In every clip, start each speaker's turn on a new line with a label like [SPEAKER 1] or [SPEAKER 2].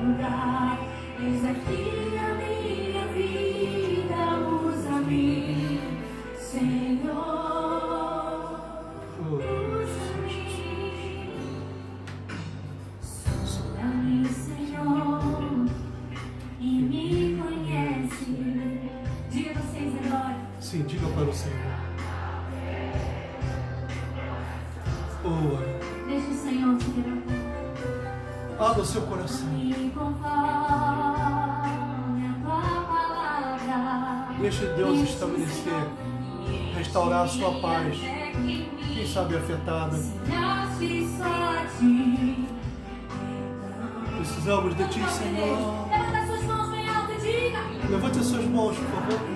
[SPEAKER 1] lugar. Eis aqui a minha vida, usa-me, Senhor. Sonda-me, Senhor, e me conhece. Diga vocês agora.
[SPEAKER 2] Sim, diga para o Senhor.
[SPEAKER 1] Deixa o Senhor te guiar.
[SPEAKER 2] Abra o seu coração. Deixe Deus estabelecer, restaurar a sua paz. Quem sabe afetada. Precisamos de Ti, Senhor.
[SPEAKER 1] Levanta suas mãos bem alto e diga.
[SPEAKER 2] Levante as suas mãos, por favor.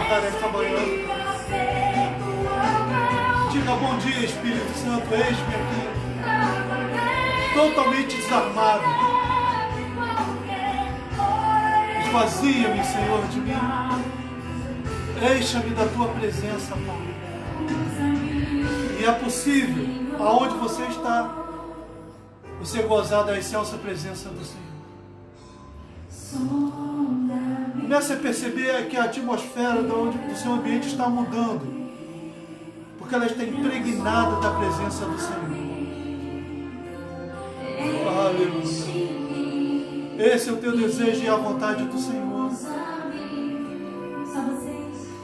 [SPEAKER 2] Esta manhã. Diga bom dia, Espírito Santo, eis-me aqui, totalmente desarmado. Esvazia-me, Senhor, de mim. Encha-me da Tua presença, Pai. E é possível, aonde você está, você gozar da excelsa presença do Senhor. Comece a perceber que a atmosfera do seu ambiente está mudando, porque ela está impregnada da presença do Senhor. Aleluia. Esse é o teu desejo e a vontade do Senhor.
[SPEAKER 1] Só vocês.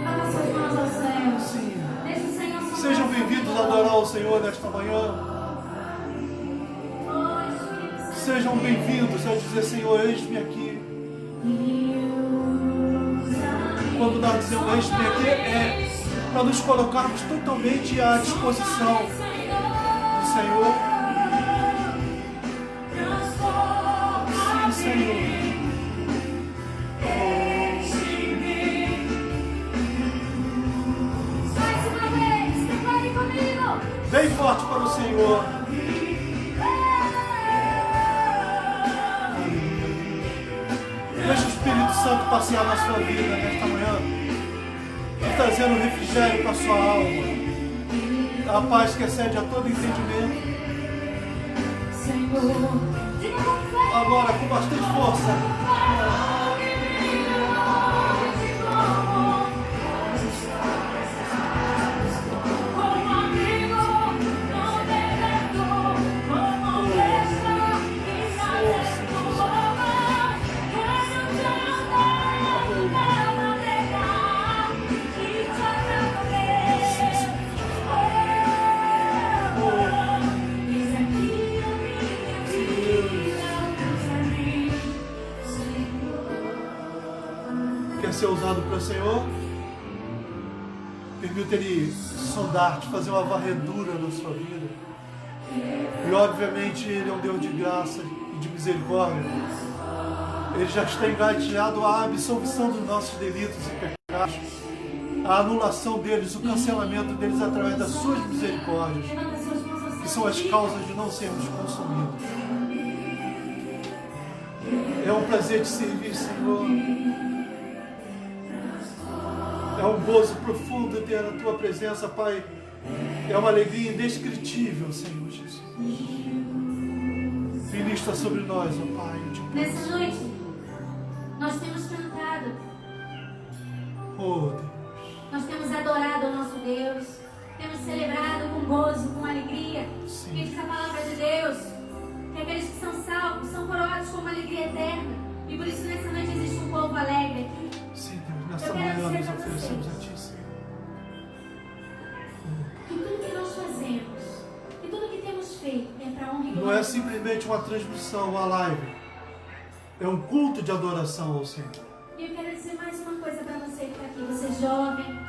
[SPEAKER 1] Leva suas mãos ao céu.
[SPEAKER 2] Sim.
[SPEAKER 1] Deixa o Senhor se
[SPEAKER 2] Sejam bem-vindos a adorar o Senhor nesta manhã. Sejam bem-vindos a dizer, Senhor, eis-me aqui. Quando nós dizemos eis-me aqui, é para nos colocarmos totalmente à disposição do Senhor. Sim, Senhor.
[SPEAKER 1] mais uma vez, declare comigo.
[SPEAKER 2] Bem forte para o Senhor. Deixa o Espírito Santo passear na sua vida nesta manhã e trazendo refrigério para a sua alma, a paz que excede a todo entendimento. Agora, com bastante força. Ser usado pelo Senhor, permita Ele sondar-te, fazer uma varredura na sua vida. E obviamente Ele é um Deus de graça e de misericórdia. Ele já está engatilhado à absolvição dos nossos delitos e pecados, a anulação deles, o cancelamento deles através das suas misericórdias, que são as causas de não sermos consumidos. É um prazer te servir, Senhor. É um gozo profundo ter a Tua presença, Pai. É uma alegria indescritível, Senhor Jesus. Ministra sobre nós, ó Pai.
[SPEAKER 1] Nessa noite, nós temos cantado.
[SPEAKER 2] Oh, Deus.
[SPEAKER 1] Nós temos adorado o nosso Deus. Temos celebrado com gozo, com alegria.
[SPEAKER 2] Sim.
[SPEAKER 1] Que diz a palavra de Deus que aqueles que são salvos são coroados com uma alegria eterna. E por isso nessa noite existe um povo alegre aqui.
[SPEAKER 2] Sim, Deus. Nesta manhã nos oferecemos a Ti, Senhor.
[SPEAKER 1] Que tudo que nós fazemos, que tudo que temos feito é para honra e glória.
[SPEAKER 2] Não é simplesmente uma transmissão, uma live. É um culto de adoração ao Senhor.
[SPEAKER 1] E eu quero dizer mais uma coisa para você que está aqui. Você jovem,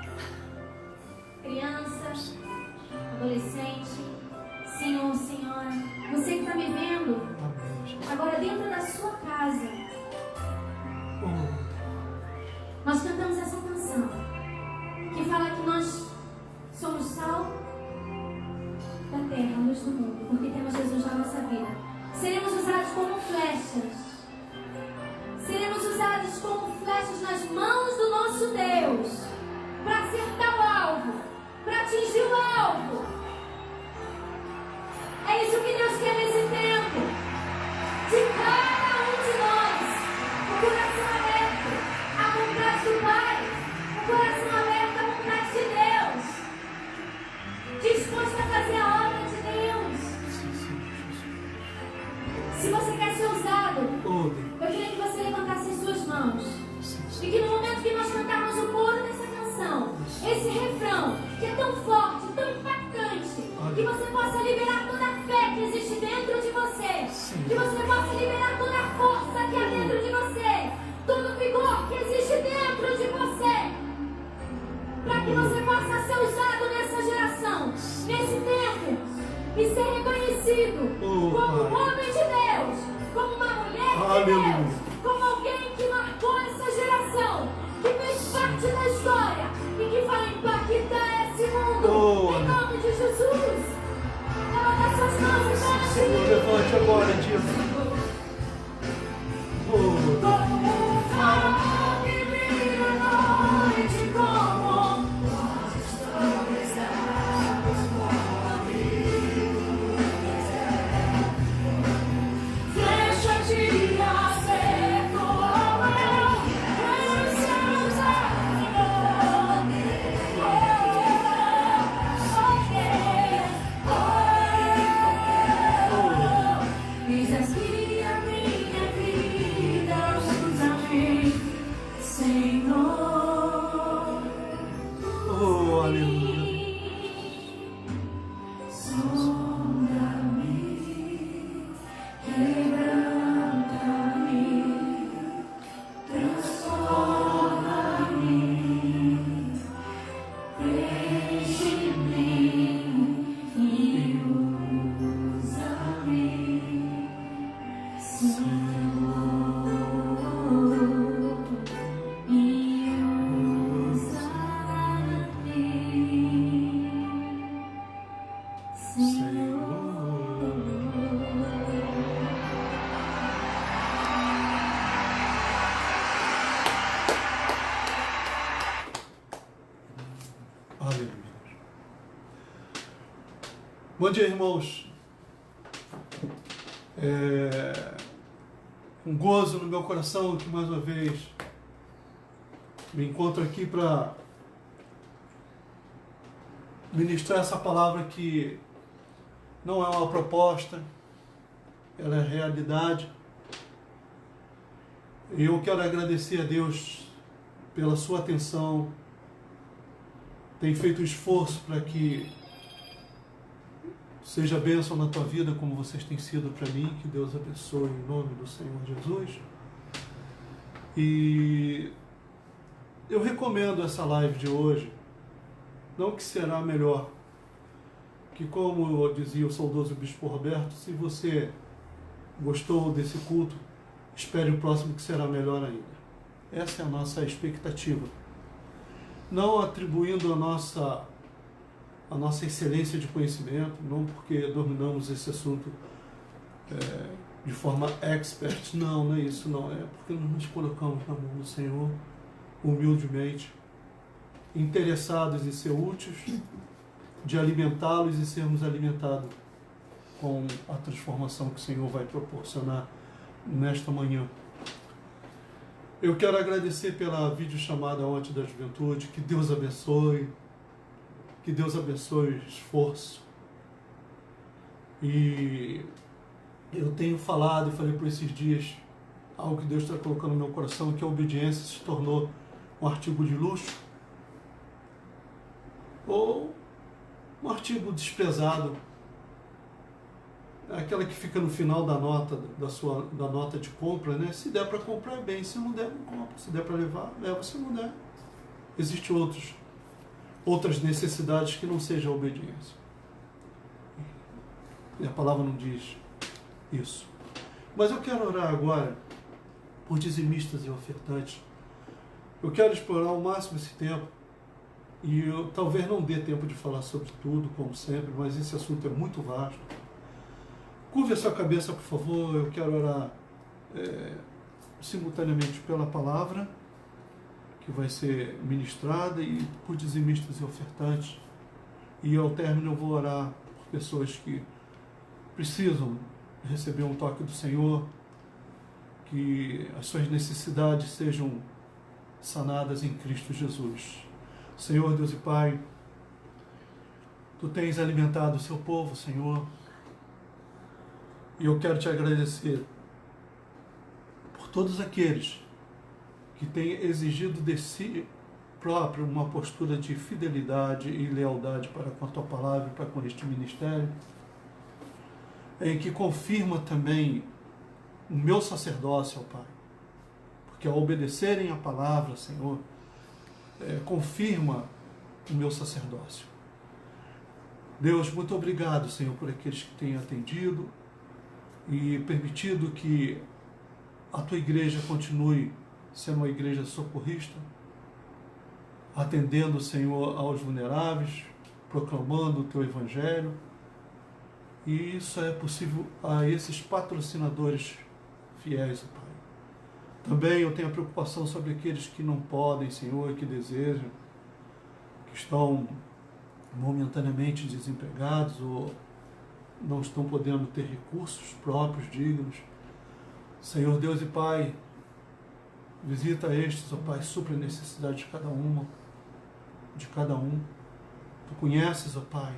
[SPEAKER 1] criança, adolescente, senhor, senhora. Você que está me vendo agora dentro da sua casa. Nós cantamos essa canção que fala porque temos Jesus na nossa vida. Seremos usados como flechas. Seremos usados como flechas nas mãos do nosso Deus, para acertar o alvo, para atingir o alvo. É isso que Deus quer nesse tempo, de cada um de nós, o coração aberto à vontade do Pai, o coração aberto à vontade de Deus, disposto a fazer a obra de Deus. Se você quer ser usado, eu queria que você levantasse as suas mãos. E que no momento que nós cantarmos o coro dessa canção, esse refrão, que é tão forte, tão impactante, que você possa liberar toda a fé que existe dentro de você. Que você possa liberar toda a força que há dentro de você. Todo o vigor que existe dentro de você. Para que você possa ser usado nessa geração, nesse tempo, e ser reconhecido como um homem de Deus, como uma mulher de Deus, como alguém que marcou essa geração, que fez parte da história e que vai impactar esse mundo. Em nome de Jesus, levanta suas mãos e fala assim.
[SPEAKER 2] Levante agora, Deus.
[SPEAKER 1] Como um farol que brilha à noite, como flecha de acerto ao meu, seus eis aqui a minha vida, usa-me, Senhor.
[SPEAKER 2] Oh, aleluia. Bom dia, irmãos. Um gozo no meu coração que mais uma vez me encontro aqui para ministrar essa palavra que não é uma proposta, ela é realidade. E eu quero agradecer a Deus pela sua atenção. Tem feito um esforço para que seja bênção na tua vida, como vocês têm sido para mim. Que Deus abençoe em nome do Senhor Jesus. E eu recomendo essa live de hoje, não que será melhor, que como dizia o saudoso Bispo Roberto, se você gostou desse culto, espere o próximo que será melhor ainda. Essa é a nossa expectativa. Não atribuindo a nossa excelência de conhecimento, não porque dominamos esse assunto de forma expert, não é isso, não. É porque nós nos colocamos na mão do Senhor, humildemente, interessados em ser úteis, de alimentá-los e sermos alimentados com a transformação que o Senhor vai proporcionar nesta manhã. Eu quero agradecer pela videochamada ontem da juventude. Que Deus abençoe. Que Deus abençoe o esforço. E eu tenho falado e falei por esses dias algo que Deus está colocando no meu coração, que a obediência se tornou um artigo de luxo ou um artigo desprezado. É aquela que fica no final da nota, da nota de compra, né? Se der para comprar, é bem. Se não der, não compra. Se der para levar, leva. Se não der, existem outras necessidades que não sejam a obediência. E a palavra não diz isso. Mas eu quero orar agora por dizimistas e ofertantes. Eu quero explorar ao máximo esse tempo. E eu talvez não dê tempo de falar sobre tudo, como sempre, mas esse assunto é muito vasto. Curve a sua cabeça, por favor. Eu quero orar simultaneamente pela palavra que vai ser ministrada e por dizimistas e ofertantes. E ao término eu vou orar por pessoas que precisam receber um toque do Senhor, que as suas necessidades sejam sanadas em Cristo Jesus. Senhor Deus e Pai, Tu tens alimentado o seu povo, Senhor, e eu quero Te agradecer por todos aqueles que têm exigido de si próprio uma postura de fidelidade e lealdade para com a Tua palavra e para com este ministério, em que confirma também o meu sacerdócio, ó Pai, porque ao obedecerem a palavra, Senhor, confirma o meu sacerdócio. Deus, muito obrigado, Senhor, por aqueles que têm atendido e permitido que a Tua igreja continue sendo uma igreja socorrista, atendendo, Senhor, aos vulneráveis, proclamando o Teu Evangelho. E isso é possível a esses patrocinadores fiéis, ó Pai. Também eu tenho a preocupação sobre aqueles que não podem, Senhor, que desejam, que estão momentaneamente desempregados ou não estão podendo ter recursos próprios, dignos. Senhor Deus e Pai, visita estes, ó Pai, supre a necessidade de cada um. Tu conheces, ó Pai,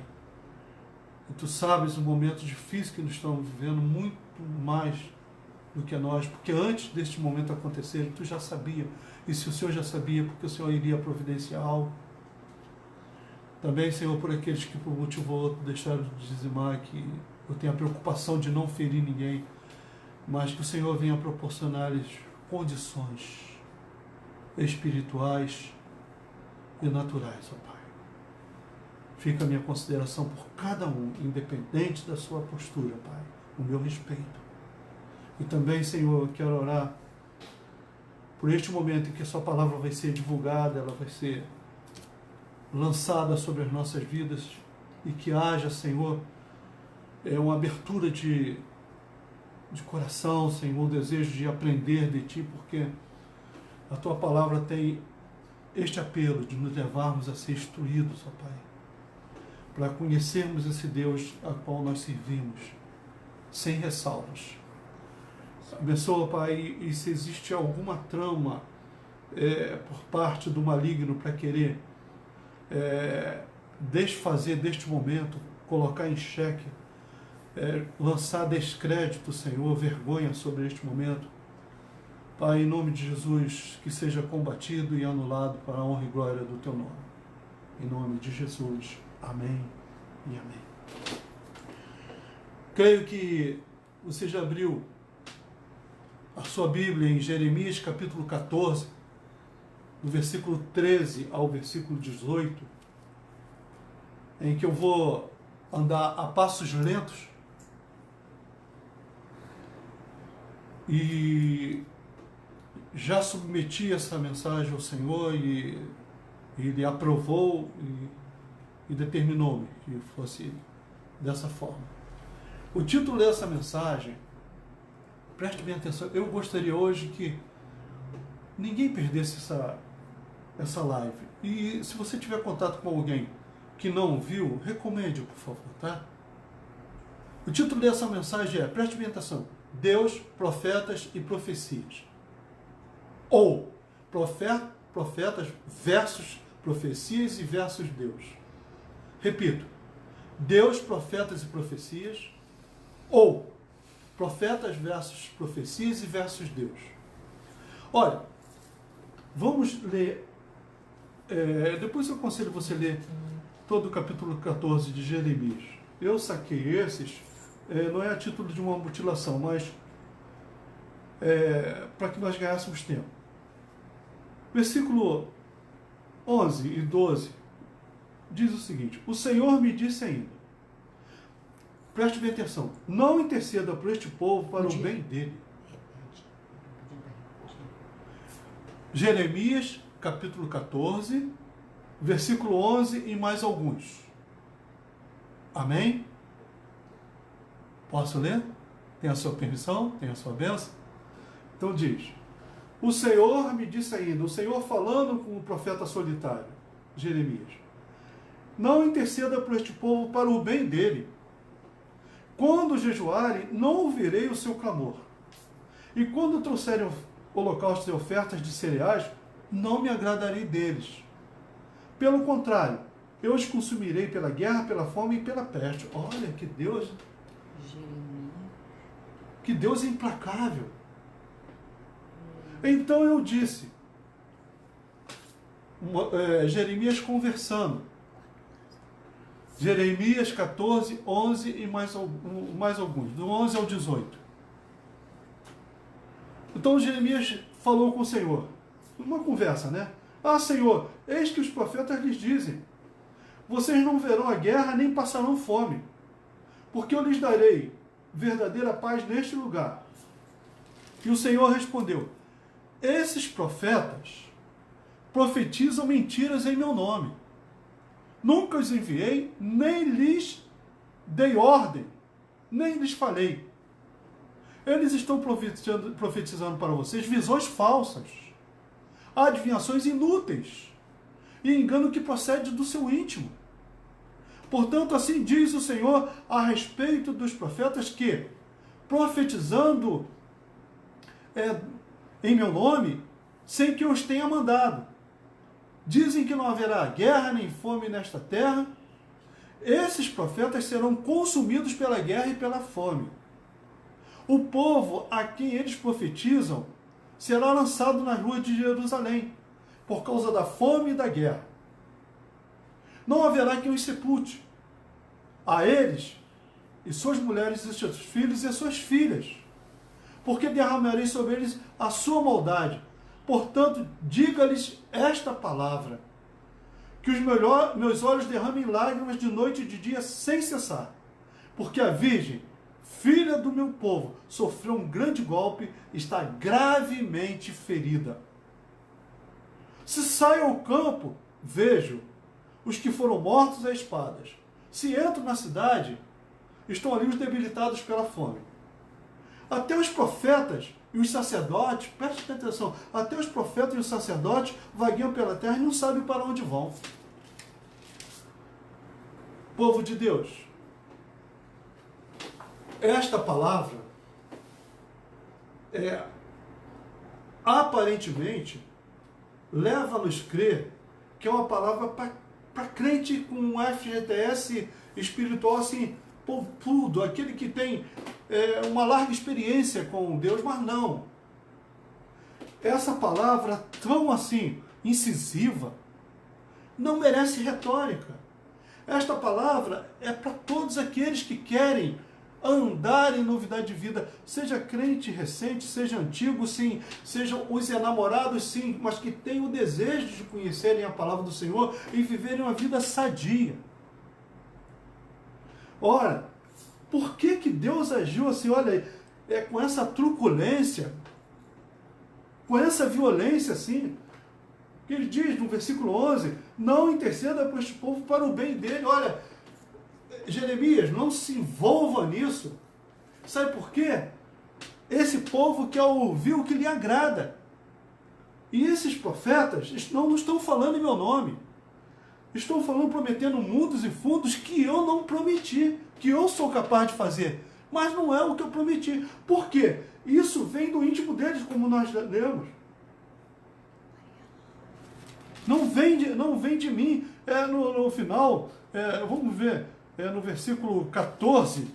[SPEAKER 2] e Tu sabes o momento difícil que nós estamos vivendo, muito mais do que nós, porque antes deste momento acontecer, Tu já sabia, e se o Senhor já sabia, porque o Senhor iria providenciar algo. Também, Senhor, por aqueles que por motivo ou outro deixaram de dizimar, que eu tenho a preocupação de não ferir ninguém, mas que o Senhor venha proporcionar-lhes condições espirituais e naturais, ó Pai. Fica a minha consideração por cada um, independente da sua postura, Pai, o meu respeito. E também, Senhor, eu quero orar por este momento em que a Sua palavra vai ser divulgada, ela vai ser lançada sobre as nossas vidas, e que haja, Senhor, uma abertura de coração, Senhor, um desejo de aprender de Ti, porque a Tua palavra tem este apelo de nos levarmos a ser instruídos, ó Pai, para conhecermos esse Deus a qual nós servimos, sem ressalvas. Abençoa, Pai, e se existe alguma trama por parte do maligno para querer desfazer deste momento, colocar em xeque, lançar descrédito, Senhor, vergonha sobre este momento, Pai, em nome de Jesus, que seja combatido e anulado para a honra e glória do Teu nome. Em nome de Jesus. Amém e amém. Creio que você já abriu a sua Bíblia em Jeremias capítulo 14, do versículo 13 ao versículo 18, em que eu vou andar a passos lentos e já submeti essa mensagem ao Senhor e Ele aprovou e determinou-me que fosse dessa forma. O título dessa mensagem, preste bem atenção, eu gostaria hoje que ninguém perdesse essa live. E se você tiver contato com alguém que não viu, recomende, por favor, tá? O título dessa mensagem é, preste bem atenção, Deus, Profetas e Profecias. Ou profetas versus profecias e versus Deus. Repito, Deus, profetas e profecias, ou profetas versus profecias e versus Deus. Olha, vamos ler, depois eu aconselho você a ler todo o capítulo 14 de Jeremias. Eu saquei esses, não é a título de uma mutilação, mas para que nós ganhássemos tempo. Versículo 11 e 12 diz o seguinte: o Senhor me disse ainda, preste bem atenção, não interceda por este povo para o bem dele. Jeremias, capítulo 14, versículo 11 e mais alguns. Amém? Posso ler? Tem a sua permissão? Tem a sua bênção? Então diz: o Senhor me disse ainda, o Senhor falando com o profeta solitário, Jeremias: não interceda por este povo para o bem dele. Quando jejuarem, não ouvirei o seu clamor. E quando trouxerem holocaustos e ofertas de cereais, não me agradarei deles. Pelo contrário, eu os consumirei pela guerra, pela fome e pela peste. Olha que Deus! Que Deus implacável. Então eu disse, Jeremias conversando, Jeremias 14, 11 e mais alguns, do 11 ao 18. Então Jeremias falou com o Senhor, uma conversa, né? Ah, Senhor, eis que os profetas lhes dizem: vocês não verão a guerra nem passarão fome, porque eu lhes darei verdadeira paz neste lugar. E o Senhor respondeu: esses profetas profetizam mentiras em meu nome. Nunca os enviei, nem lhes dei ordem, nem lhes falei. Eles estão profetizando para vocês visões falsas, adivinhações inúteis e engano que procede do seu íntimo. Portanto, assim diz o Senhor a respeito dos profetas que, profetizando em meu nome, sem que eu os tenha mandado, dizem que não haverá guerra nem fome nesta terra. Esses profetas serão consumidos pela guerra e pela fome. O povo a quem eles profetizam será lançado nas ruas de Jerusalém, por causa da fome e da guerra. Não haverá quem os sepulte. A eles, e suas mulheres, e seus filhos, e suas filhas, porque derramarei sobre eles a sua maldade. Portanto, diga-lhes esta palavra: que os meus olhos derramem lágrimas de noite e de dia sem cessar, porque a virgem, filha do meu povo, sofreu um grande golpe e está gravemente ferida. Se saio ao campo, vejo os que foram mortos a espadas. Se entro na cidade, estão ali os debilitados pela fome. Até os profetas e os sacerdotes, preste atenção, até os profetas e os sacerdotes vagueiam pela terra e não sabem para onde vão. Povo de Deus, esta palavra aparentemente leva-nos a crer que é uma palavra para crente com um FGTS espiritual assim, tudo, aquele que tem uma larga experiência com Deus, mas não. Essa palavra tão assim, incisiva, não merece retórica. Esta palavra é para todos aqueles que querem andar em novidade de vida, seja crente recente, seja antigo, sim, sejam os enamorados, sim, mas que tenham o desejo de conhecerem a palavra do Senhor e viverem uma vida sadia. Ora, por que Deus agiu assim, olha, com essa truculência, com essa violência assim? Que ele diz no versículo 11, não interceda por este povo para o bem dele. Olha, Jeremias, não se envolva nisso. Sabe por quê? Esse povo quer ouvir o que lhe agrada. E esses profetas não estão falando em meu nome. Estão falando, prometendo mundos e fundos que eu não prometi, que eu sou capaz de fazer. Mas não é o que eu prometi. Por quê? Isso vem do íntimo deles, como nós lemos. Não vem de mim. No final, vamos ver, no versículo 14,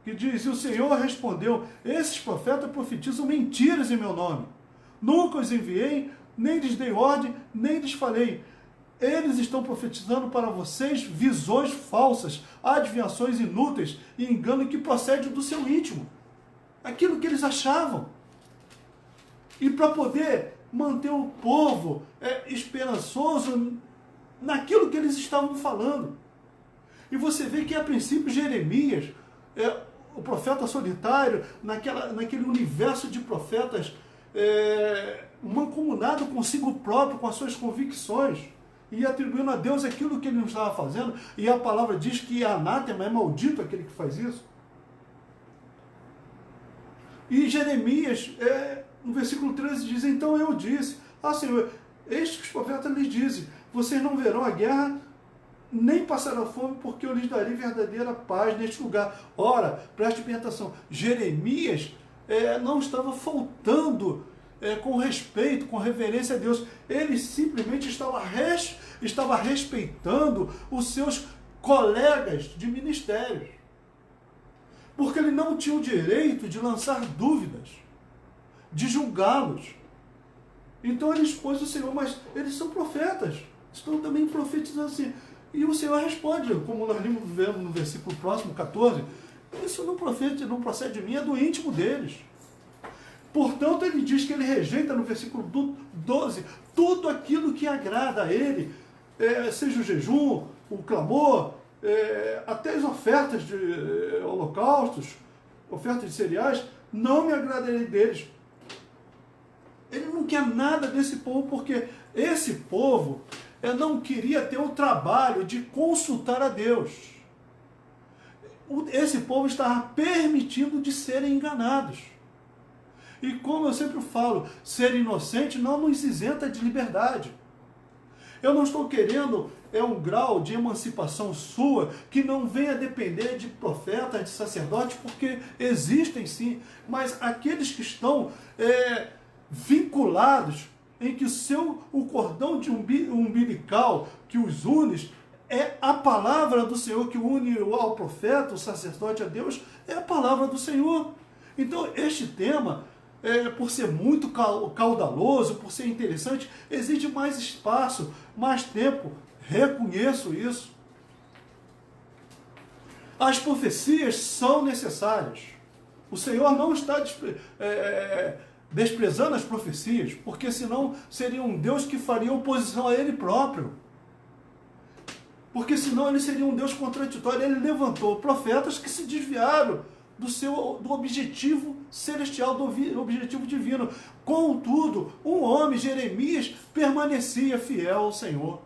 [SPEAKER 2] que diz: e o Senhor respondeu: esses profetas profetizam mentiras em meu nome. Nunca os enviei, nem lhes dei ordem, nem lhes falei. Eles estão profetizando para vocês visões falsas, adivinhações inúteis e engano que procede do seu íntimo. Aquilo que eles achavam. E para poder manter o povo esperançoso naquilo que eles estavam falando. E você vê que, a princípio, Jeremias, o profeta solitário, naquele universo de profetas mancomunado consigo próprio, com as suas convicções, e atribuindo a Deus aquilo que ele não estava fazendo, e a palavra diz que anátema, é maldito aquele que faz isso. E Jeremias, no versículo 13, diz: então eu disse, Senhor, eis que os profetas lhes dizem, vocês não verão a guerra, nem passarão fome, porque eu lhes darei verdadeira paz neste lugar. Ora, preste bem atenção, Jeremias não estava faltando com respeito, com reverência a Deus. Ele simplesmente estava respeitando os seus colegas de ministérios, porque ele não tinha o direito de lançar dúvidas, de julgá-los. Então ele expôs o Senhor, mas eles são profetas, estão também profetizando assim. E o Senhor responde, como nós vemos no versículo próximo, 14, isso não procede de mim, é do íntimo deles. Portanto, ele diz que ele rejeita no versículo 12 tudo aquilo que agrada a ele, seja o jejum, o clamor, até as ofertas de holocaustos, ofertas de cereais, não me agradarei deles. Ele não quer nada desse povo, porque esse povo não queria ter o trabalho de consultar a Deus. Esse povo estava permitindo de serem enganados. E como eu sempre falo, ser inocente não nos isenta de liberdade. Eu não estou querendo um grau de emancipação sua que não venha depender de profetas, de sacerdotes, porque existem sim, mas aqueles que estão vinculados, em que o cordão de umbilical que os une é a palavra do Senhor, que une ao profeta, o sacerdote, a Deus, é a palavra do Senhor. Então este tema, por ser muito caudaloso, por ser interessante, exige mais espaço, mais tempo. Reconheço isso. As profecias são necessárias. O Senhor não está desprezando as profecias, porque senão seria um Deus que faria oposição a Ele próprio. Porque senão Ele seria um Deus contraditório. Ele levantou profetas que se desviaram do objetivo celestial, do objetivo divino. Contudo, um homem, Jeremias, permanecia fiel ao Senhor.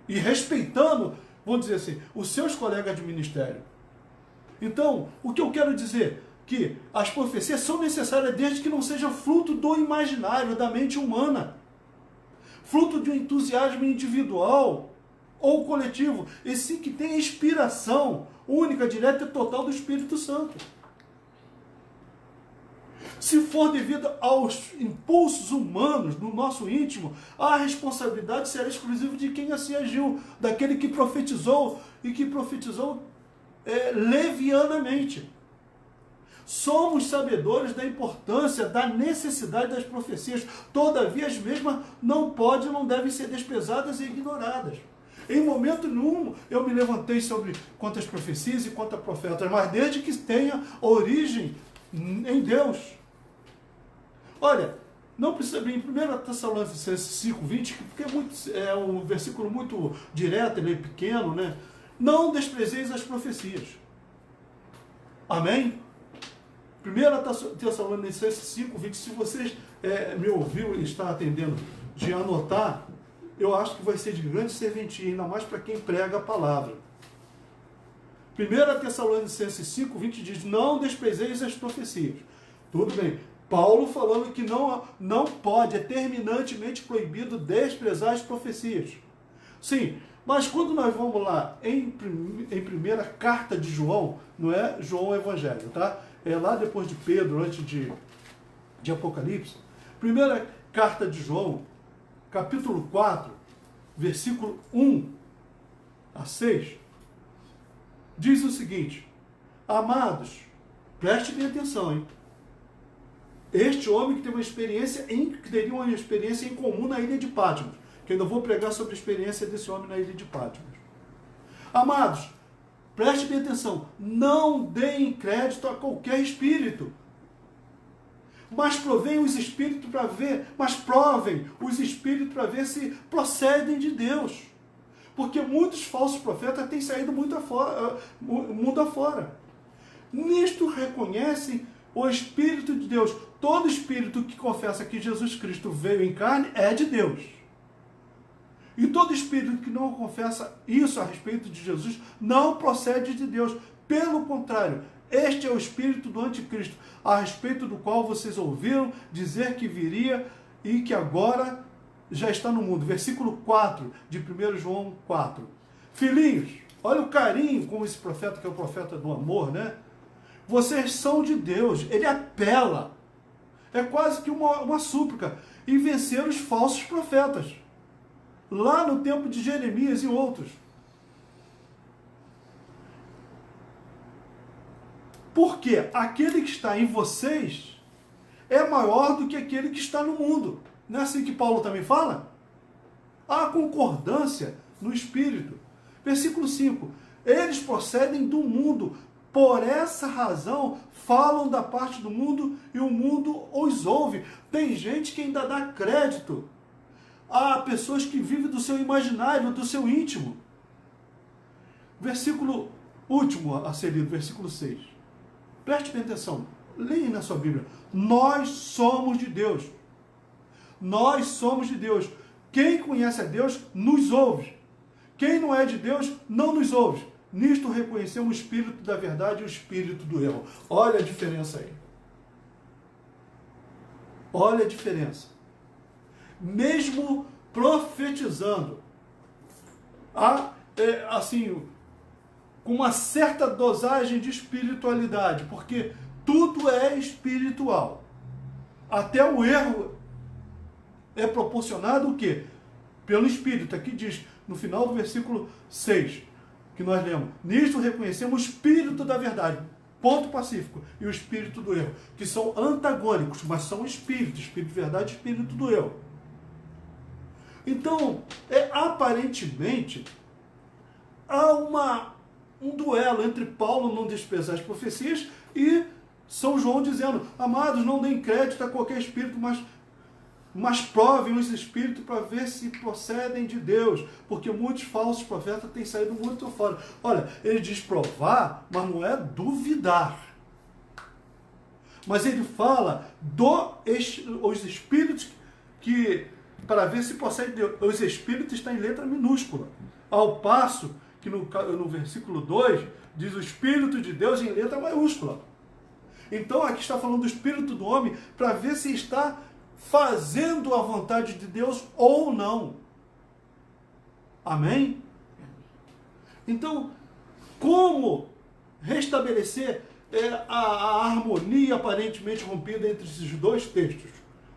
[SPEAKER 2] E respeitando, vamos dizer assim, os seus colegas de ministério. Então, o que eu quero dizer? Que as profecias são necessárias desde que não seja fruto do imaginário, da mente humana. Fruto de um entusiasmo individual ou coletivo. E sim que tem inspiração única, direta e total do Espírito Santo. Se for devido aos impulsos humanos no nosso íntimo, a responsabilidade será exclusiva de quem assim agiu, daquele que profetizou e que profetizou levianamente. Somos sabedores da importância, da necessidade das profecias, todavia as mesmas não devem ser desprezadas e ignoradas. Em momento nenhum eu me levantei sobre quantas profecias e quantas profetas, mas desde que tenha origem em Deus. Olha, não precisa abrir em 1 Tessalonicenses 5:20, porque é um versículo muito direto, ele é pequeno, né? Não desprezeis as profecias. Amém? 1 Tessalonicenses 5:20, se vocês me ouviu e está atendendo de anotar, eu acho que vai ser de grande serventia, ainda mais para quem prega a palavra. 1 Tessalonicenses 5:20 diz, não desprezeis as profecias. Tudo bem. Paulo falando que não pode, é terminantemente proibido desprezar as profecias. Sim, mas quando nós vamos lá em primeira carta de João, não é João Evangelho, tá? É lá depois de Pedro, antes de Apocalipse. Primeira carta de João, capítulo 4, versículo 1 a 6, diz o seguinte, amados, prestem bem atenção, hein? Este homem que teve que teria uma experiência em comum na ilha de Patmos, que eu ainda vou pregar sobre a experiência desse homem na ilha de Patmos. Amados, preste bem atenção, não deem crédito a qualquer espírito, mas provem os espíritos para ver, se procedem de Deus. Porque muitos falsos profetas têm saído mundo afora. Nisto reconhecem o Espírito de Deus. Todo espírito que confessa que Jesus Cristo veio em carne é de Deus. E todo espírito que não confessa isso a respeito de Jesus não procede de Deus. Pelo contrário, Este é o espírito do anticristo, a respeito do qual vocês ouviram dizer que viria e que agora já está no mundo. Versículo 4 de 1 João 4. Filhinhos, olha o carinho com esse profeta, que é o profeta do amor, né? Vocês são de Deus. Ele apela. É quase que uma súplica. E vencer os falsos profetas. Lá no tempo de Jeremias e outros. Porque aquele que está em vocês é maior do que aquele que está no mundo. Não é assim que Paulo também fala? Há concordância no Espírito. Versículo 5. Eles procedem do mundo. Por essa razão falam da parte do mundo e o mundo os ouve. Tem gente que ainda dá crédito a pessoas que vivem do seu imaginário, do seu íntimo. Versículo último a ser lido, versículo 6. Preste bem atenção, leia na sua Bíblia. Nós somos de Deus. Nós somos de Deus. Quem conhece a Deus, nos ouve. Quem não é de Deus, não nos ouve. Nisto reconhecemos o espírito da verdade e o espírito do erro. Olha a diferença aí. Olha a diferença. Mesmo profetizando, assim, com uma certa dosagem de espiritualidade, porque tudo é espiritual. Até o erro é proporcionado o quê? Pelo Espírito. Aqui diz, no final do versículo 6, que nós lemos, nisto reconhecemos o Espírito da verdade, ponto pacífico, e o Espírito do erro, que são antagônicos, mas são espíritos, Espírito de verdade e Espírito do erro. Então, aparentemente, há um duelo entre Paulo não desprezar as profecias e São João dizendo, amados, não deem crédito a qualquer espírito, mas provem os espíritos para ver se procedem de Deus, porque muitos falsos profetas têm saído muito fora. Olha, ele diz provar, mas não é duvidar. Mas ele fala os espíritos que, para ver se procede de Deus, os espíritos estão em letra minúscula, ao passo que no versículo 2 diz o Espírito de Deus em letra maiúscula. Então aqui está falando do Espírito do homem para ver se está fazendo a vontade de Deus ou não. Amém? Então, como restabelecer a harmonia aparentemente rompida entre esses dois textos?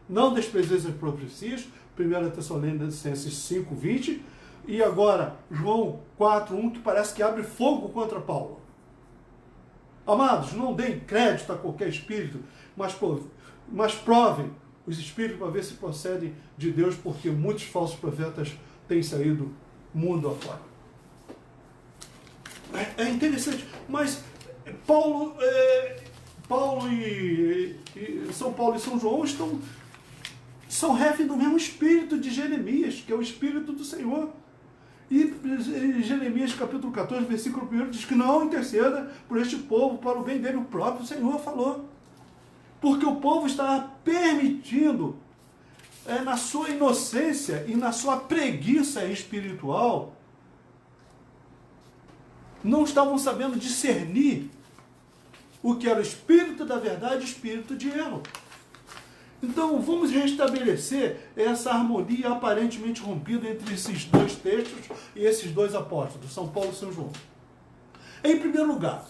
[SPEAKER 2] Não desprezeis as profecias, 1 Tessalonicenses 5:20, e agora João 4:1, que parece que abre fogo contra Paulo. Amados, não deem crédito a qualquer espírito, mas provem os espíritos para ver se procedem de Deus, porque muitos falsos profetas têm saído mundo afora. É interessante, mas São Paulo e São João são refém do mesmo espírito de Jeremias, que é o espírito do Senhor. E Jeremias capítulo 14, versículo 1 diz que não interceda por este povo para o bem dele, o próprio Senhor falou. Porque o povo estava permitindo, na sua inocência e na sua preguiça espiritual, não estavam sabendo discernir o que era o espírito da verdade e o espírito de erro. Então, vamos restabelecer essa harmonia aparentemente rompida entre esses dois textos e esses dois apóstolos, São Paulo e São João. Em primeiro lugar,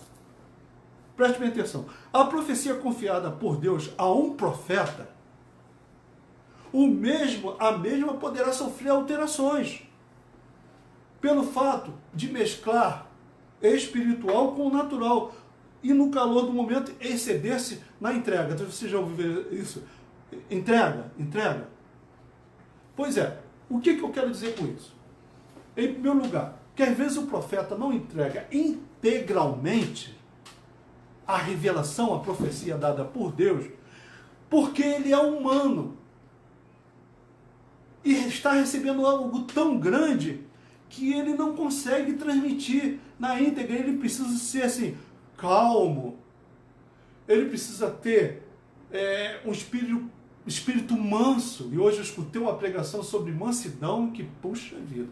[SPEAKER 2] preste bem atenção, a profecia confiada por Deus a um profeta, a mesma poderá sofrer alterações, pelo fato de mesclar espiritual com o natural, e no calor do momento exceder-se na entrega. Então, você já ouviu isso? Entrega. Pois é, o que eu quero dizer com isso? Em primeiro lugar, que às vezes o profeta não entrega integralmente a revelação, a profecia dada por Deus, porque ele é humano e está recebendo algo tão grande que ele não consegue transmitir na íntegra. Ele precisa ser assim, calmo, ele precisa ter um espírito manso. E hoje eu escutei uma pregação sobre mansidão que, puxa vida.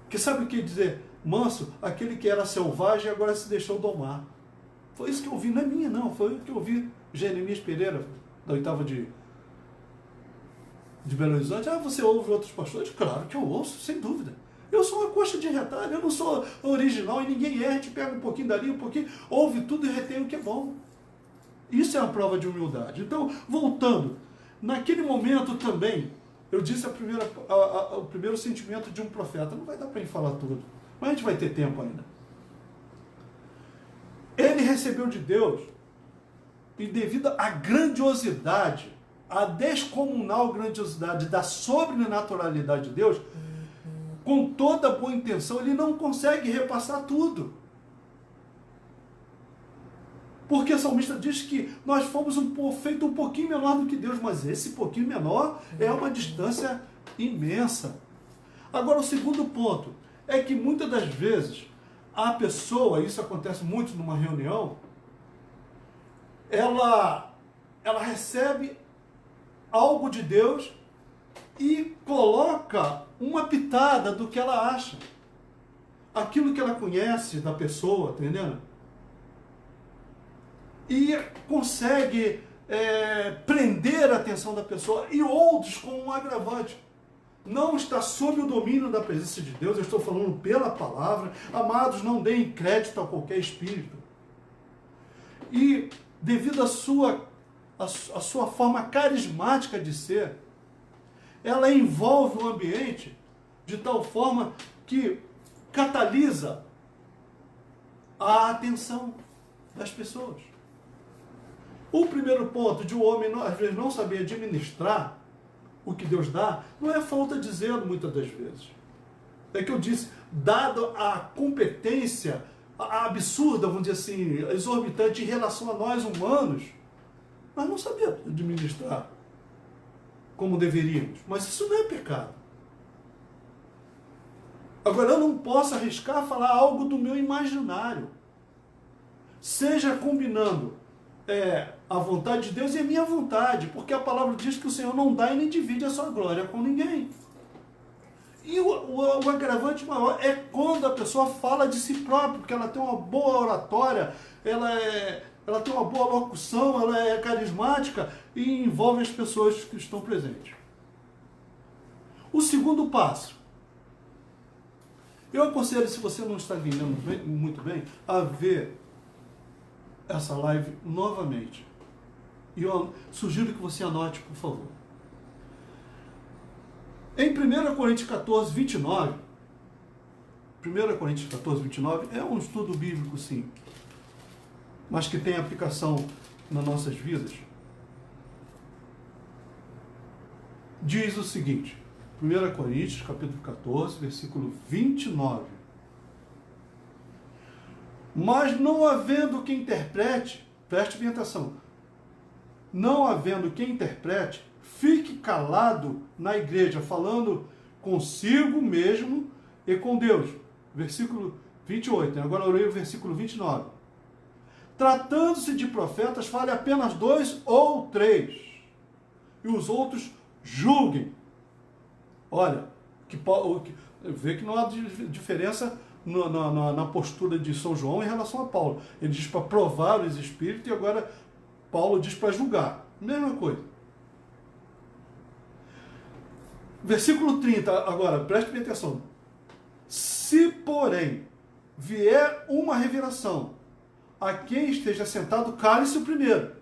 [SPEAKER 2] Que sabe o que dizer? manso aquele que era selvagem e agora se deixou domar. Foi isso que eu ouvi, não é minha não, foi o que eu ouvi Jeremias Pereira, da 8ª de Belo Horizonte. Ah, você ouve outros pastores? Claro que eu ouço, sem dúvida. Eu sou uma coxa de retalho, eu não sou original e ninguém é, a gente pega um pouquinho dali, um pouquinho, ouve tudo e retém o que é bom. Isso é uma prova de humildade. Então, voltando, naquele momento também, eu disse o primeiro sentimento de um profeta. Não vai dar para falar tudo, mas a gente vai ter tempo ainda. Ele recebeu de Deus, e devido à grandiosidade, à descomunal grandiosidade da sobrenaturalidade de Deus, com toda boa intenção, ele não consegue repassar tudo. Porque o salmista diz que nós fomos feito um pouquinho menor do que Deus, mas esse pouquinho menor é uma distância imensa. Agora, o segundo ponto é que muitas das vezes a pessoa, isso acontece muito numa reunião, ela recebe algo de Deus e coloca uma pitada do que ela acha. Aquilo que ela conhece da pessoa, tá entendendo? E consegue prender a atenção da pessoa, e outros com um agravante. Não está sob o domínio da presença de Deus, eu estou falando pela palavra. Amados, não deem crédito a qualquer espírito. E devido à sua forma carismática de ser, ela envolve o ambiente de tal forma que catalisa a atenção das pessoas. O primeiro ponto de um homem, às vezes, não saber administrar o que Deus dá, não é falta de zelo, muitas das vezes. É que eu disse, dado a competência a absurda, vamos dizer assim, exorbitante em relação a nós humanos, nós não sabemos administrar como deveríamos. Mas isso não é pecado. Agora, eu não posso arriscar falar algo do meu imaginário. Seja combinando a vontade de Deus e a minha vontade, porque a palavra diz que o Senhor não dá e nem divide a sua glória com ninguém. E o agravante maior é quando a pessoa fala de si própria, porque ela tem uma boa oratória, ela tem uma boa locução, ela é carismática e envolve as pessoas que estão presentes. O segundo passo. Eu aconselho, se você não está entendendo muito bem, a ver essa live novamente. E eu sugiro que você anote, por favor. Em 1 Coríntios 14, 29, 1 Coríntios 14, 29 é um estudo bíblico, sim, mas que tem aplicação nas nossas vidas. Diz o seguinte, 1 Coríntios, capítulo 14, versículo 29. Mas não havendo quem interprete, preste bem atenção, não havendo quem interprete, fique calado na igreja, falando consigo mesmo e com Deus. Versículo 28, agora eu leio o versículo 29. Tratando-se de profetas, fale apenas 2 ou 3, e os outros julguem. Olha, vê que não há diferença na postura de São João em relação a Paulo. Ele diz para provar os espíritos e agora Paulo diz para julgar. Mesma coisa. Versículo 30, agora, preste bem atenção. Se, porém, vier uma revelação, a quem esteja sentado, cale-se o primeiro.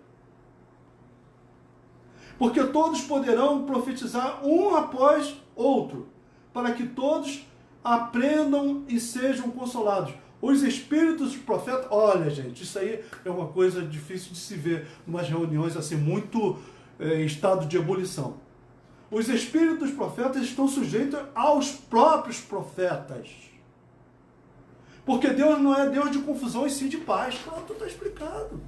[SPEAKER 2] Porque todos poderão profetizar um após outro, para que todos aprendam e sejam consolados. Os espíritos dos profetas, olha gente, isso aí é uma coisa difícil de se ver em umas reuniões assim, muito em estado de ebulição. Os espíritos dos profetas estão sujeitos aos próprios profetas. Porque Deus não é Deus de confusão e sim de paz. Pronto, está explicado.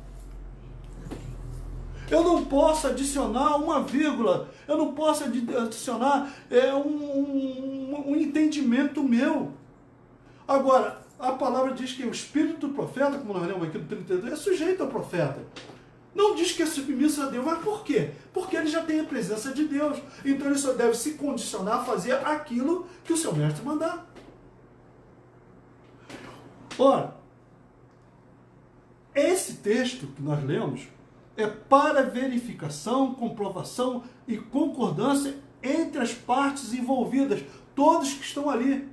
[SPEAKER 2] Eu não posso adicionar uma vírgula, eu não posso adicionar um entendimento meu. Agora, a palavra diz que o espírito do profeta, como nós lemos aqui no 32, é sujeito ao profeta. Não diz que é submisso a Deus, mas por quê? Porque ele já tem a presença de Deus. Então ele só deve se condicionar a fazer aquilo que o seu mestre mandar. Ora, esse texto que nós lemos é para verificação, comprovação e concordância entre as partes envolvidas, todos que estão ali.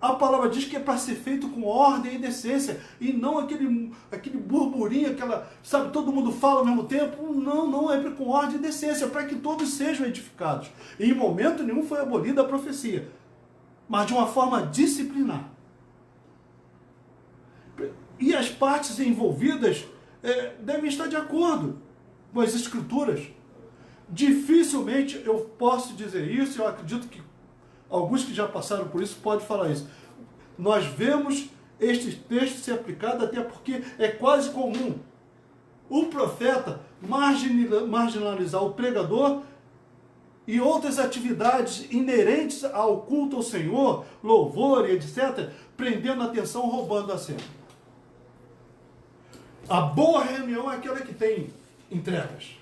[SPEAKER 2] A palavra diz que é para ser feito com ordem e decência, e não aquele burburinho, sabe, todo mundo fala ao mesmo tempo. Não, é com ordem e decência, para que todos sejam edificados. E em momento nenhum foi abolida a profecia, mas de uma forma disciplinar. E as partes envolvidas devem estar de acordo com as Escrituras. Dificilmente eu posso dizer isso, eu acredito que alguns que já passaram por isso podem falar isso. Nós vemos este texto ser aplicado até porque é quase comum o profeta marginalizar o pregador e outras atividades inerentes ao culto ao Senhor, louvor e etc., prendendo a atenção, roubando a cena. A boa reunião é aquela que tem entregas.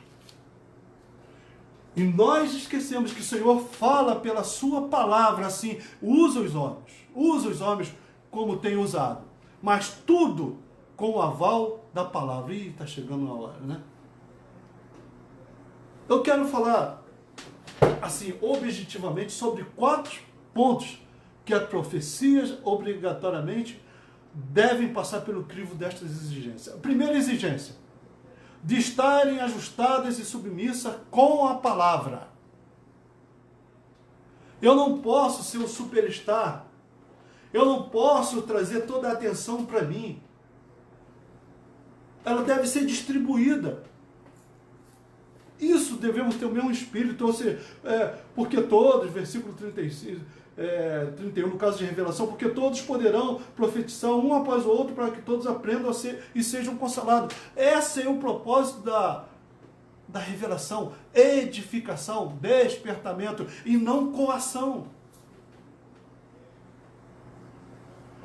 [SPEAKER 2] E nós esquecemos que o Senhor fala pela sua palavra assim, usa os homens como tem usado, mas tudo com o aval da palavra. Ih, está chegando a hora, né? Eu quero falar assim, objetivamente, sobre 4 pontos que as profecias obrigatoriamente devem passar pelo crivo destas exigências. A primeira exigência: de estarem ajustadas e submissas com a palavra. Eu não posso ser um superstar. Eu não posso trazer toda a atenção para mim. Ela deve ser distribuída. Isso devemos ter o mesmo espírito, ou seja, porque todos, versículo 31, no caso de revelação, porque todos poderão profetizar um após o outro, para que todos aprendam a ser e sejam consolados. Esse é o propósito da revelação: edificação, despertamento, e não coação.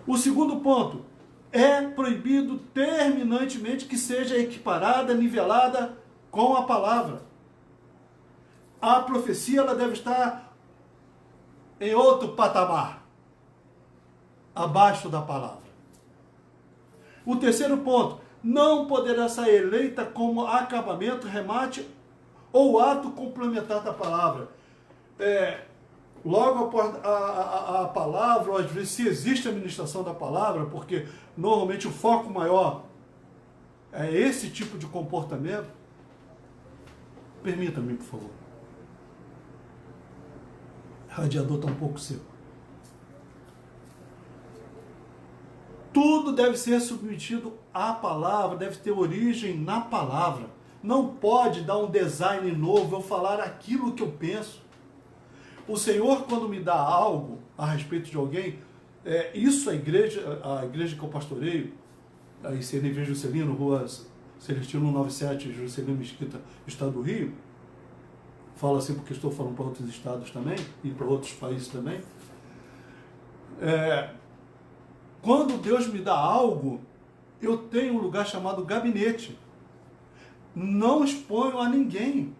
[SPEAKER 2] O segundo ponto: é proibido terminantemente que seja equiparada, nivelada com a palavra. A profecia ela deve estar em outro patamar, abaixo da palavra. O terceiro ponto: não poderá ser eleita como acabamento, remate ou ato complementar da palavra. Logo após a palavra, ou às vezes se existe a ministração da palavra, porque normalmente o foco maior é esse tipo de comportamento. Permita-me, por favor. O radiador está um pouco seco. Tudo deve ser submetido à palavra, deve ter origem na palavra. Não pode dar um design novo, eu falar aquilo que eu penso. O Senhor, quando me dá algo a respeito de alguém, isso a igreja que eu pastoreio, a ICNV Juscelino, Rua Celestino 197, Juscelino Mesquita, Estado do Rio, falo assim porque estou falando para outros estados também, e para outros países também. Quando Deus me dá algo, eu tenho um lugar chamado gabinete. Não exponho a ninguém.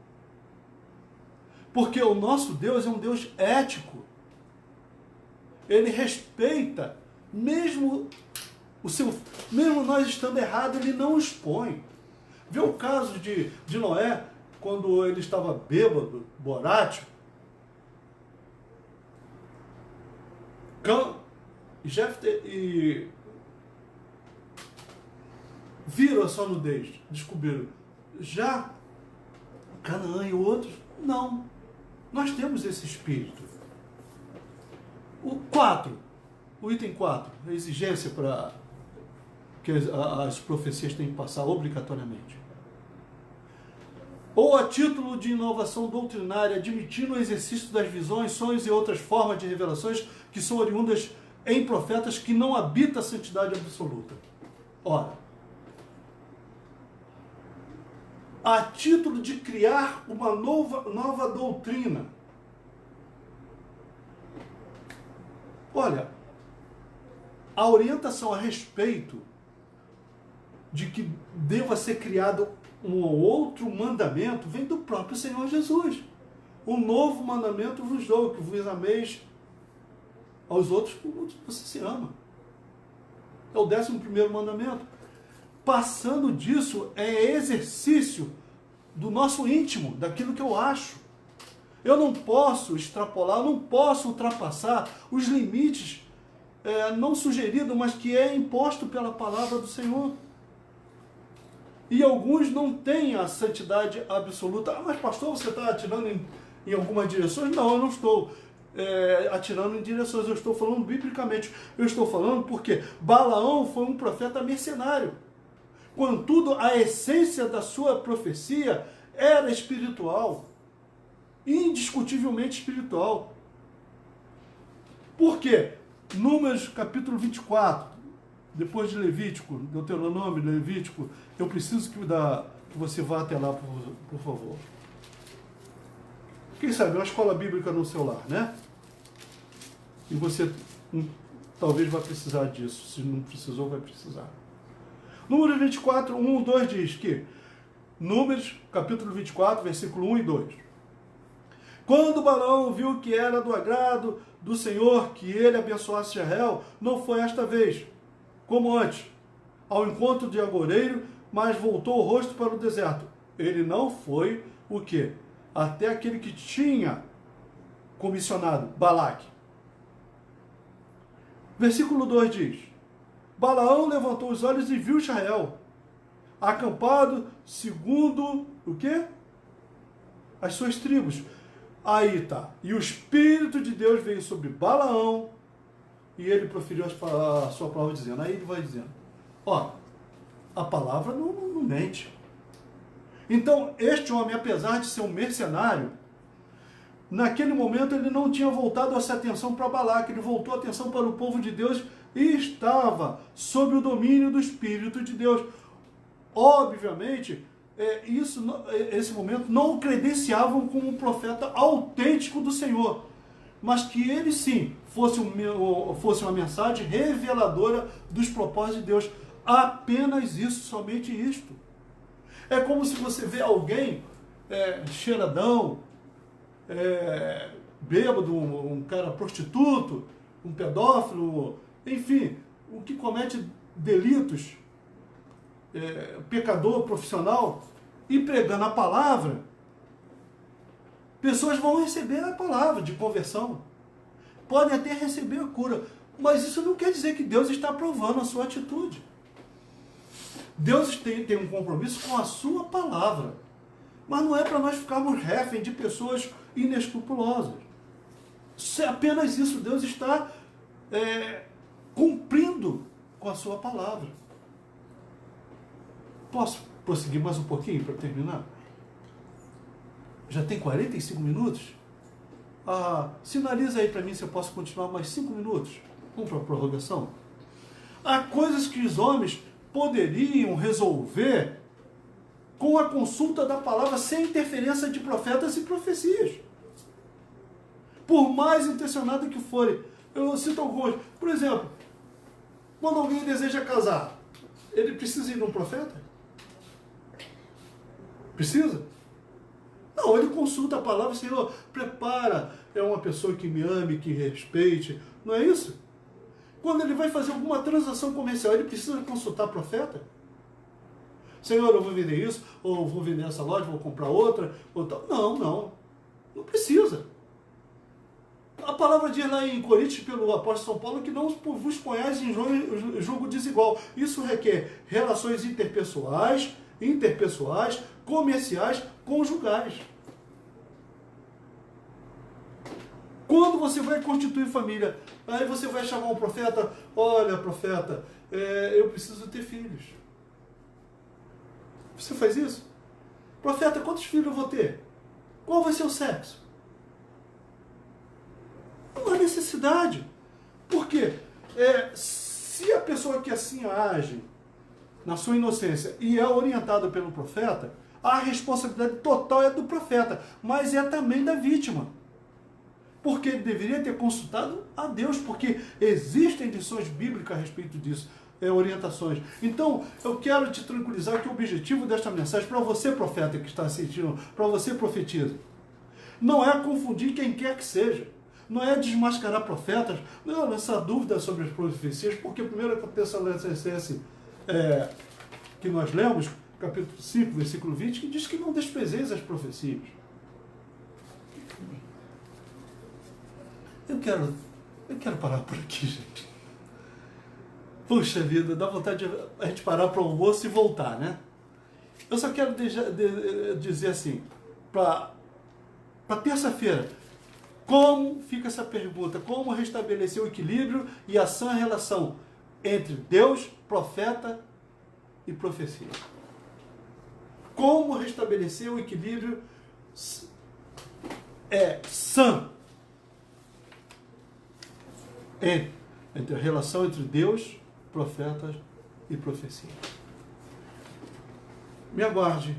[SPEAKER 2] Porque o nosso Deus é um Deus ético. Ele respeita, mesmo nós estando errados, ele não expõe. Vê o caso de Noé, quando ele estava bêbado, borático. Cã e Jefté viram a sua nudez, descobriram. Já Canaã e outros, não. Nós temos esse espírito. O item 4, a exigência para que as profecias têm que passar obrigatoriamente. Ou a título de inovação doutrinária, admitindo o exercício das visões, sonhos e outras formas de revelações que são oriundas em profetas que não habitam a santidade absoluta. Ora, a título de criar uma nova doutrina. Olha, a orientação a respeito de que deva ser criado um outro mandamento vem do próprio Senhor Jesus. Um novo mandamento vos dou, que vos ameis aos outros como você se ama. É o 11º mandamento. Passando disso é exercício do nosso íntimo, daquilo que eu acho. Eu não posso extrapolar, eu não posso ultrapassar os limites não sugeridos, mas que é imposto pela palavra do Senhor. E alguns não têm a santidade absoluta. Ah, mas pastor, você está atirando em algumas direções? Não, eu não estou atirando em direções, eu estou falando biblicamente. Eu estou falando porque Balaão foi um profeta mercenário. Contudo, a essência da sua profecia era espiritual. Indiscutivelmente espiritual. Por quê? Números capítulo 24, depois de Levítico, Deuteronômio, Levítico, eu preciso que você vá até lá, por favor. Quem sabe, uma escola bíblica no seu lar, né? E você talvez vá precisar disso. Se não precisou, vai precisar. Números 24, 1, 2 diz que, Números capítulo 24, versículo 1 e 2. Quando Balaão viu que era do agrado do Senhor que ele abençoasse Israel, não foi esta vez, como antes, ao encontro de agoreiro, mas voltou o rosto para o deserto. Ele não foi o quê? Até aquele que tinha comissionado, Balaque. Versículo 2 diz, Balaão levantou os olhos e viu Israel, acampado segundo o quê? As suas tribos. Aí tá. E o Espírito de Deus veio sobre Balaão e ele proferiu a sua palavra dizendo. Aí ele vai dizendo, ó, a palavra não mente. Então, este homem, apesar de ser um mercenário, naquele momento ele não tinha voltado a sua atenção para Balaque, ele voltou a atenção para o povo de Deus e estava sob o domínio do Espírito de Deus. Obviamente, esse momento não o credenciavam como um profeta autêntico do Senhor, mas que ele sim fosse uma mensagem reveladora dos propósitos de Deus. Apenas isso, somente isto. É como se você vê alguém cheiradão, bêbado, um cara prostituto, um pedófilo, enfim, o que comete delitos, pecador profissional, e pregando a palavra, pessoas vão receber a palavra de conversão, podem até receber a cura, mas isso não quer dizer que Deus está aprovando a sua atitude. Deus tem um compromisso com a sua palavra, mas não é para nós ficarmos refém de pessoas inescrupulosas. É apenas isso, Deus está cumprindo com a sua palavra. Posso prosseguir mais um pouquinho para terminar? Já tem 45 minutos? Sinaliza aí para mim se eu posso continuar mais 5 minutos. Vamos para a prorrogação? Há coisas que os homens poderiam resolver com a consulta da palavra sem interferência de profetas e profecias. Por mais intencionado que forem. Eu cito alguns. Por exemplo, quando alguém deseja casar, ele precisa ir num profeta? Precisa? Não, ele consulta a palavra, Senhor, prepara, é uma pessoa que me ame, que respeite, não é isso? Quando ele vai fazer alguma transação comercial, ele precisa consultar profeta? Senhor, eu vou vender isso, ou vou vender essa loja, vou comprar outra, ou tal. Não precisa. A palavra diz lá em Coríntios, pelo apóstolo São Paulo, que não vos ponhais em jogo desigual. Isso requer relações interpessoais, comerciais, conjugais. Quando você vai constituir família, aí você vai chamar um profeta, olha, profeta, eu preciso ter filhos. Você faz isso? Profeta, quantos filhos eu vou ter? Qual vai ser o sexo? Não há necessidade. Por quê? Se a pessoa que assim age, na sua inocência, e é orientada pelo profeta, a responsabilidade total é do profeta, mas é também da vítima. Porque ele deveria ter consultado a Deus, porque existem lições bíblicas a respeito disso, orientações. Então, eu quero te tranquilizar que o objetivo desta mensagem, para você, profeta que está assistindo, para você, profetiza, não é confundir quem quer que seja. não é desmascarar profetas, não, essa dúvida sobre as profecias, porque 1 Tessalonicenses que nós lemos, capítulo 5, versículo 20, que diz que não desprezeis as profecias. Eu quero parar por aqui, gente. Puxa vida, dá vontade de a gente parar para o almoço e voltar, né? Eu só quero dizer assim, para terça-feira, como fica essa pergunta? Como restabelecer o equilíbrio e a sã relação entre Deus, profeta e profecia? Como restabelecer o equilíbrio sã entre a relação entre Deus, profetas e profecia? Me aguarde.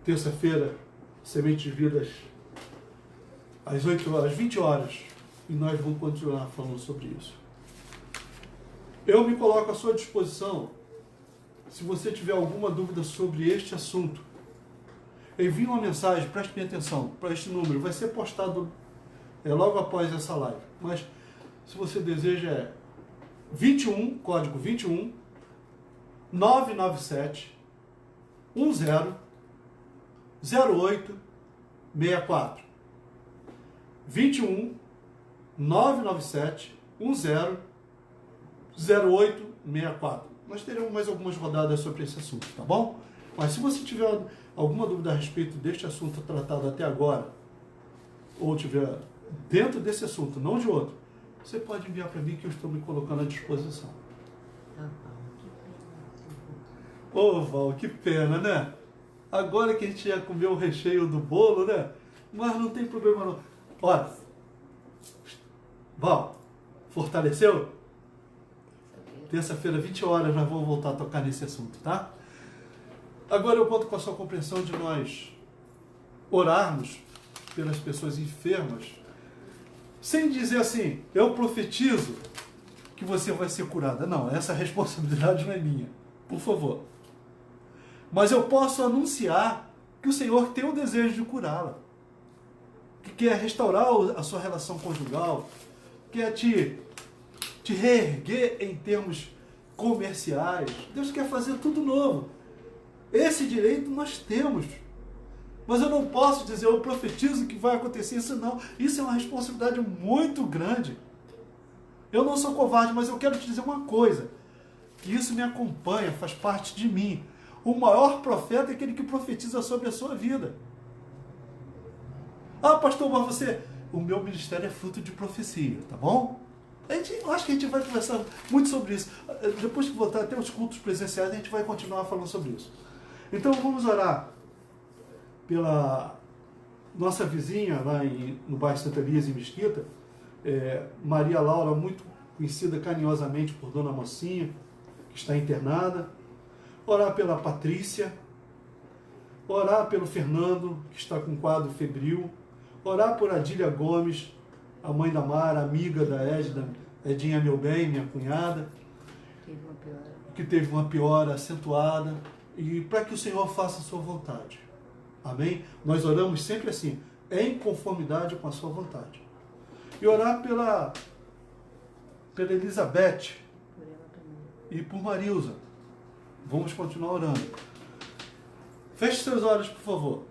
[SPEAKER 2] Terça-feira, Sementes Vidas, às 8 horas, 20 horas, e nós vamos continuar falando sobre isso. Eu me coloco à sua disposição, se você tiver alguma dúvida sobre este assunto. Envie uma mensagem, preste bem atenção, para este número, vai ser postado logo após essa live. Mas, se você deseja, 21, código 21, 997 10 08 64. 21 997 10 08 64. Nós teremos mais algumas rodadas sobre esse assunto, tá bom? Mas se você tiver alguma dúvida a respeito deste assunto tratado até agora, ou tiver dentro desse assunto, não de outro, você pode enviar para mim que eu estou me colocando à disposição. Ô, Val, que pena, né? Agora que a gente ia comer o recheio do bolo, né? Mas não tem problema não. Olha, Val, fortaleceu? Terça-feira, 20 horas, nós vamos voltar a tocar nesse assunto, tá? Agora eu conto com a sua compreensão de nós orarmos pelas pessoas enfermas, sem dizer assim, eu profetizo que você vai ser curada. Não, essa responsabilidade não é minha, por favor. Mas eu posso anunciar que o Senhor tem o desejo de curá-la, que quer restaurar a sua relação conjugal, quer te reerguer em termos comerciais. Deus quer fazer tudo novo. Esse direito nós temos. Mas eu não posso dizer, eu profetizo que vai acontecer isso, não. Isso é uma responsabilidade muito grande. Eu não sou covarde, mas eu quero te dizer uma coisa. Que isso me acompanha, faz parte de mim. O maior profeta é aquele que profetiza sobre a sua vida. Ah, pastor, mas você... O meu ministério é fruto de profecia, tá bom? Eu acho que a gente vai conversar muito sobre isso. Depois que voltar até os cultos presenciais, a gente vai continuar falando sobre isso. Então vamos orar pela nossa vizinha lá no bairro Santa Elias, em Mesquita, Maria Laura, muito conhecida carinhosamente por Dona Mocinha, que está internada. Orar pela Patrícia. Orar pelo Fernando, que está com quadro febril. Orar por Adília Gomes, a mãe da Mara, amiga da Edinha meu bem, minha cunhada, que teve uma piora acentuada, e para que o Senhor faça a sua vontade. Amém? Nós oramos sempre assim, em conformidade com a sua vontade. E orar pela Elizabeth e por Marilza. Vamos continuar orando. Feche seus olhos, por favor.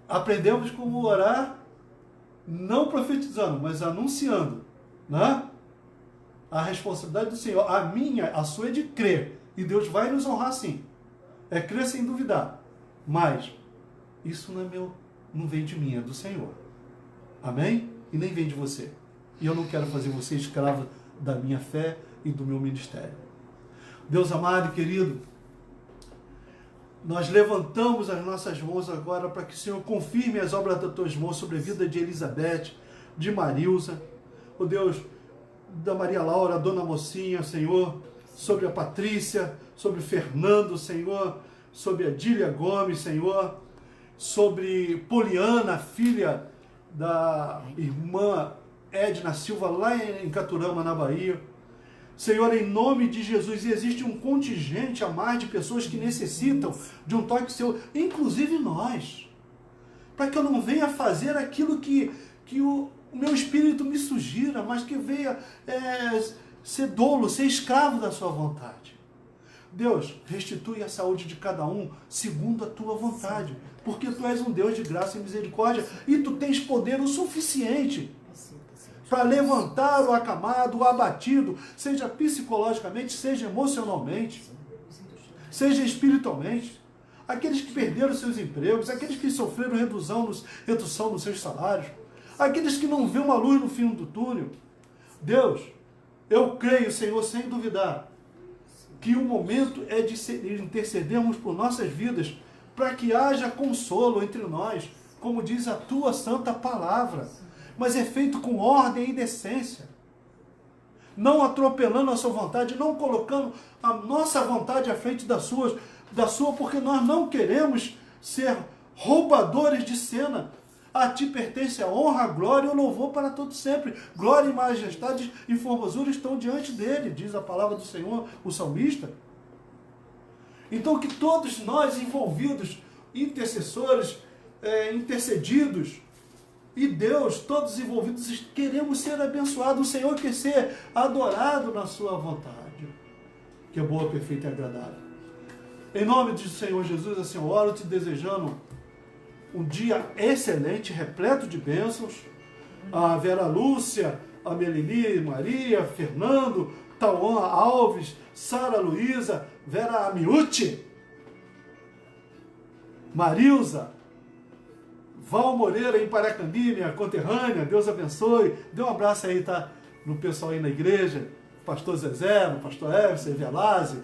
[SPEAKER 2] Aprendemos como orar, não profetizando, mas anunciando, né? A responsabilidade do Senhor, a sua é de crer. E Deus vai nos honrar sim. É crer sem duvidar. Mas isso não é meu, não vem de mim, é do Senhor. Amém? E nem vem de você. E eu não quero fazer você escravo da minha fé e do meu ministério. Deus amado e querido, nós levantamos as nossas mãos agora para que o Senhor confirme as obras das tuas mãos sobre a vida de Elizabeth, de Marilza, oh Deus, da Maria Laura, Dona Mocinha, Senhor, sobre a Patrícia, sobre o Fernando, Senhor, sobre a Adília Gomes, Senhor, sobre Poliana, filha da irmã Edna Silva, lá em Caturama, na Bahia. Senhor, em nome de Jesus, existe um contingente a mais de pessoas que necessitam de um toque seu, inclusive nós, para que eu não venha fazer aquilo que que o meu espírito me sugira, mas que venha ser dolo, ser escravo da sua vontade. Deus, restitui a saúde de cada um segundo a tua vontade, porque tu és um Deus de graça e misericórdia e tu tens poder o suficiente para levantar o acamado, o abatido, seja psicologicamente, seja emocionalmente, seja espiritualmente. Aqueles que perderam seus empregos, aqueles que sofreram redução nos seus salários, aqueles que não vêem uma luz no fim do túnel. Deus, eu creio, Senhor, sem duvidar, que o momento é de intercedermos por nossas vidas, para que haja consolo entre nós, como diz a tua santa palavra, mas é feito com ordem e decência, não atropelando a sua vontade, não colocando a nossa vontade à frente da sua, porque nós não queremos ser roubadores de cena. A ti pertence a honra, a glória e o louvor para todo sempre. Glória e majestade e formosura estão diante dele, diz a palavra do Senhor, o salmista. Então que todos nós envolvidos, intercessores, intercedidos, e Deus, todos envolvidos, queremos ser abençoados. O Senhor quer ser adorado na sua vontade, que é boa, perfeita e agradável. Em nome do Senhor Jesus, assim, eu oro te desejando um dia excelente, repleto de bênçãos. A Vera Lúcia, a Melini, Maria, Fernando, Tauan Alves, Sara Luísa, Vera Amiuti, Marilza, Val Moreira em Paracambi, minha conterrânea, Deus abençoe. Dê um abraço aí, tá? No pessoal aí na igreja, pastor Zezé, pastor Everson, Velazzi,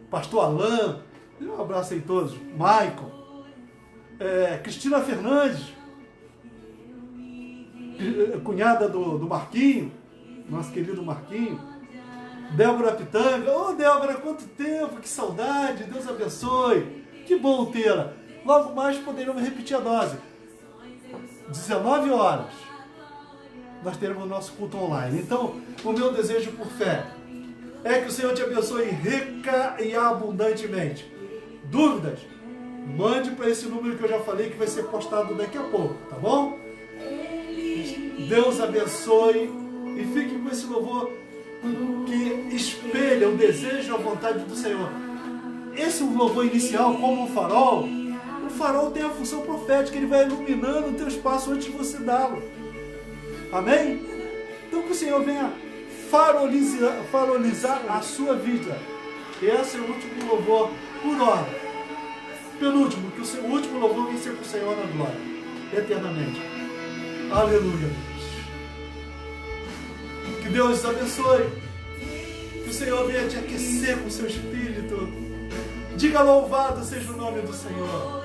[SPEAKER 2] pastor Alain, dê um abraço aí todos, Michael, Cristina Fernandes, cunhada do Marquinho, nosso querido Marquinho, Débora Pitanga. Ô Débora, quanto tempo, que saudade, Deus abençoe, que bom tê-la. Logo mais poderemos repetir a dose. 19 horas, nós teremos o nosso culto online. Então, o meu desejo por fé é que o Senhor te abençoe rica e abundantemente. Dúvidas? Mande para esse número que eu já falei, que vai ser postado daqui a pouco, tá bom? Deus abençoe e fique com esse louvor que espelha o desejo e a vontade do Senhor. Esse louvor inicial, como um farol, o farol tem a função profética, ele vai iluminando o teu espaço antes de você dá-lo. Amém? Então que o Senhor venha farolizar a sua vida. Esse é o último louvor por hora. Penúltimo, que o seu último louvor venha ser com o Senhor na glória, eternamente. Aleluia, Deus. Que Deus te abençoe. Que o Senhor venha te aquecer com o seu espírito. Diga louvado seja o nome do Senhor.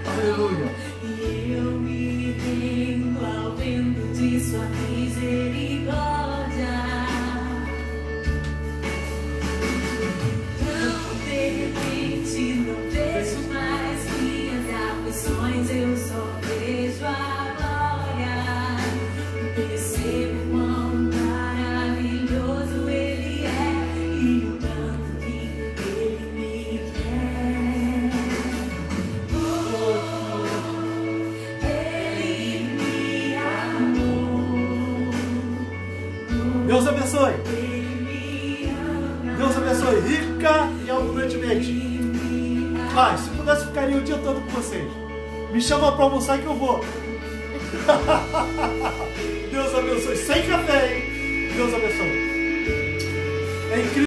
[SPEAKER 2] Aleluia.
[SPEAKER 3] E eu me rendo ao vento de sua misericórdia. Não, de repente, não vejo mais minhas aflições, eu só vejo a glória. Percebo quão maravilhoso Ele é e o tanto que Ele me quer. Ele me amou.
[SPEAKER 2] Deus abençoe. Deus abençoe rica e abundantemente. Pai, se pudesse ficaria o dia todo com vocês. Me chama para almoçar que eu vou. Deus abençoe. Sem café, hein? Deus abençoe. É incrível.